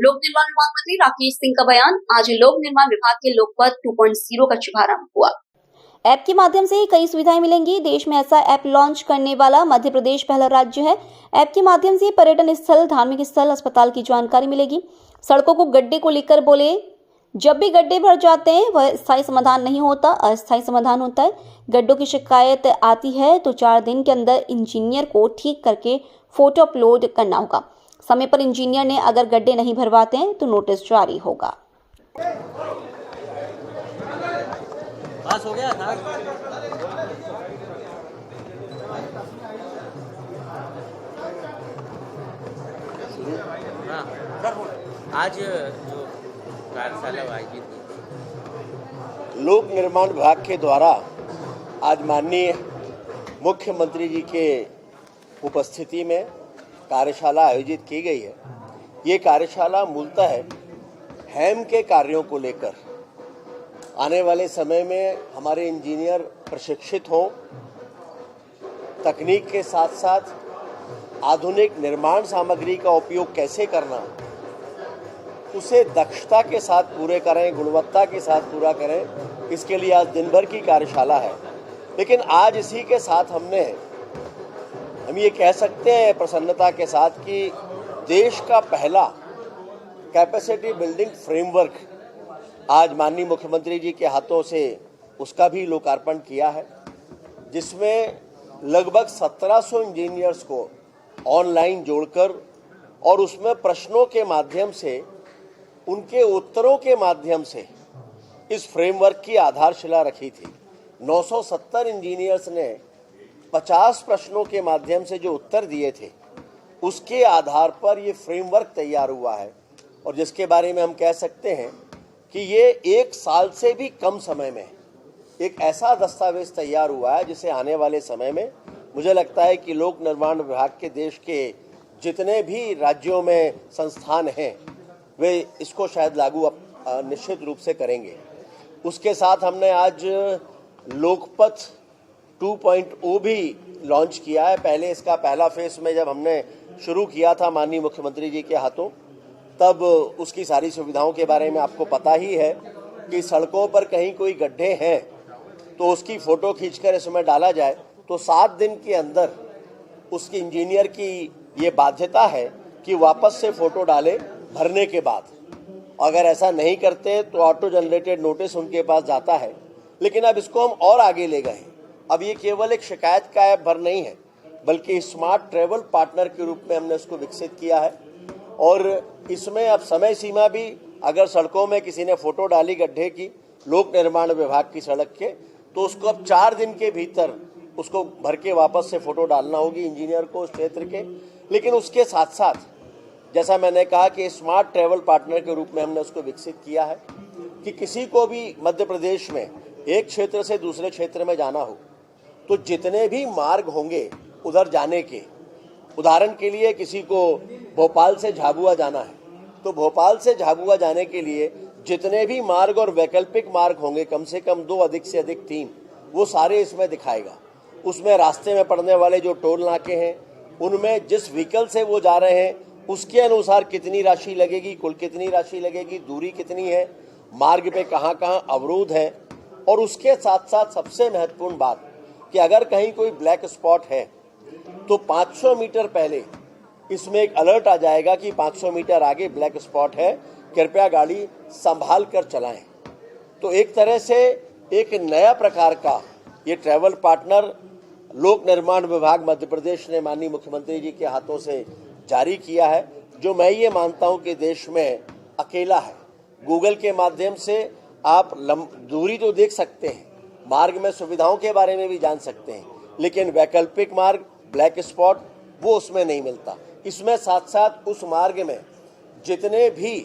लोक निर्माण विभाग मंत्री राकेश सिंह का बयान। आज लोक निर्माण विभाग के लोकपथ 2.0 का शुभारंभ हुआ। ऐप के माध्यम से कई सुविधाएं मिलेंगी। देश में ऐसा ऐप लॉन्च करने वाला मध्य प्रदेश पहला राज्य है। ऐप के माध्यम से पर्यटन स्थल, धार्मिक स्थल, अस्पताल की जानकारी मिलेगी। सड़कों को गड्ढे को लेकर बोले, जब भी गड्ढे भर जाते हैं वह स्थायी समाधान नहीं होता, अस्थायी समाधान होता है। गड्ढों की शिकायत आती है तो 4 दिन के अंदर इंजीनियर को ठीक करके फोटो अपलोड करना होगा। समय पर इंजीनियर ने अगर गड्ढे नहीं भरवाते हैं तो नोटिस जारी होगा। पास हो गया था। आज जो कार्यशाला आयोजित लोक निर्माण विभाग के द्वारा आज माननीय मुख्यमंत्री जी के उपस्थिति में कार्यशाला आयोजित की गई है। ये कार्यशाला मूलतः हैम के कार्यों को लेकर आने वाले समय में हमारे इंजीनियर प्रशिक्षित हों, तकनीक के साथ साथ आधुनिक निर्माण सामग्री का उपयोग कैसे करना, उसे दक्षता के साथ पूरे करें, गुणवत्ता के साथ पूरा करें। इसके लिए आज दिन भर की कार्यशाला है। लेकिन आज इसी के साथ हम ये कह सकते हैं प्रसन्नता के साथ कि देश का पहला कैपेसिटी बिल्डिंग फ्रेमवर्क आज माननीय मुख्यमंत्री जी के हाथों से उसका भी लोकार्पण किया है, जिसमें लगभग 1700 इंजीनियर्स को ऑनलाइन जोड़कर और उसमें प्रश्नों के माध्यम से, उनके उत्तरों के माध्यम से इस फ्रेमवर्क की आधारशिला रखी थी। 970 इंजीनियर्स ने 50 प्रश्नों के माध्यम से जो उत्तर दिए थे, उसके आधार पर ये फ्रेमवर्क तैयार हुआ है और जिसके बारे में हम कह सकते हैं कि ये 1 साल से भी कम समय में एक ऐसा दस्तावेज तैयार हुआ है जिसे आने वाले समय में मुझे लगता है कि लोक निर्माण विभाग के देश के जितने भी राज्यों में संस्थान हैं वे इसको शायद लागू निश्चित रूप से करेंगे। उसके साथ हमने आज लोकपथ 2.0 भी लॉन्च किया है। पहले इसका पहला फेस में जब हमने शुरू किया था माननीय मुख्यमंत्री जी के हाथों, तब उसकी सारी सुविधाओं के बारे में आपको पता ही है कि सड़कों पर कहीं कोई गड्ढे हैं तो उसकी फ़ोटो खींचकर इसमें डाला जाए तो 7 दिन के अंदर उसकी इंजीनियर की ये बाध्यता है कि वापस से फ़ोटो डाले भरने के बाद। अगर ऐसा नहीं करते तो ऑटो जनरेटेड नोटिस उनके पास जाता है। लेकिन अब इसको हम और आगे ले गए। अब ये केवल एक शिकायत का ऐप भर नहीं है, बल्कि स्मार्ट ट्रैवल पार्टनर के रूप में हमने इसको विकसित किया है। और इसमें अब समय सीमा भी, अगर सड़कों में किसी ने फ़ोटो डाली गड्ढे की लोक निर्माण विभाग की सड़क के, तो उसको अब 4 दिन के भीतर उसको भर के वापस से फ़ोटो डालना होगी इंजीनियर को उस क्षेत्र के। लेकिन उसके साथ साथ जैसा मैंने कहा कि स्मार्ट ट्रैवल पार्टनर के रूप में हमने उसको विकसित किया है कि किसी को भी मध्य प्रदेश में एक क्षेत्र से दूसरे क्षेत्र में जाना हो तो जितने भी मार्ग होंगे उधर जाने के, उदाहरण के लिए किसी को भोपाल से झाबुआ जाना है तो भोपाल से झाबुआ जाने के लिए जितने भी मार्ग और वैकल्पिक मार्ग होंगे, कम से कम 2, अधिक से अधिक 3, वो सारे इसमें दिखाएगा। उसमें रास्ते में पड़ने वाले जो टोल नाके हैं, उनमें जिस व्हीकल से वो जा रहे हैं उसके अनुसार कितनी राशि लगेगी, कुल कितनी राशि लगेगी, दूरी कितनी है, मार्ग पे कहाँ कहाँ अवरोध है। और उसके साथ साथ सबसे महत्वपूर्ण बात कि अगर कहीं कोई ब्लैक स्पॉट है तो 500 मीटर पहले इसमें एक अलर्ट आ जाएगा कि 500 मीटर आगे ब्लैक स्पॉट है, कृपया गाड़ी संभाल कर चलाएं। तो एक तरह से एक नया प्रकार का ये ट्रैवल पार्टनर लोक निर्माण विभाग मध्य प्रदेश ने माननीय मुख्यमंत्री जी के हाथों से जारी किया है, जो मैं ये मानता हूं कि देश में अकेला है। गूगल के माध्यम से आप दूरी तो देख सकते हैं, मार्ग में सुविधाओं के बारे में भी जान सकते हैं, लेकिन वैकल्पिक मार्ग, ब्लैक स्पॉट, वो उसमें नहीं मिलता। इसमें साथ साथ उस मार्ग में जितने भी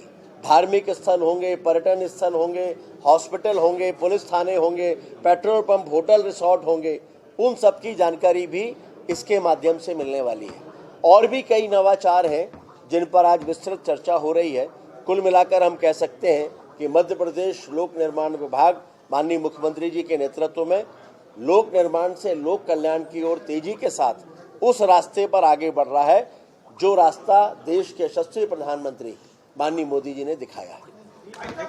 धार्मिक स्थल होंगे, पर्यटन स्थल होंगे, हॉस्पिटल होंगे, पुलिस थाने होंगे, पेट्रोल पंप, होटल, रिसोर्ट होंगे, उन सब की जानकारी भी इसके माध्यम से मिलने वाली है। और भी कई नवाचार हैं जिन पर आज विस्तृत चर्चा हो रही है। कुल मिलाकर हम कह सकते हैं कि मध्य प्रदेश लोक निर्माण विभाग माननीय मुख्यमंत्री जी के नेतृत्व में लोक निर्माण से लोक कल्याण की ओर तेजी के साथ उस रास्ते पर आगे बढ़ रहा है जो रास्ता देश के यशस्वी प्रधानमंत्री माननीय मोदी जी ने दिखाया है।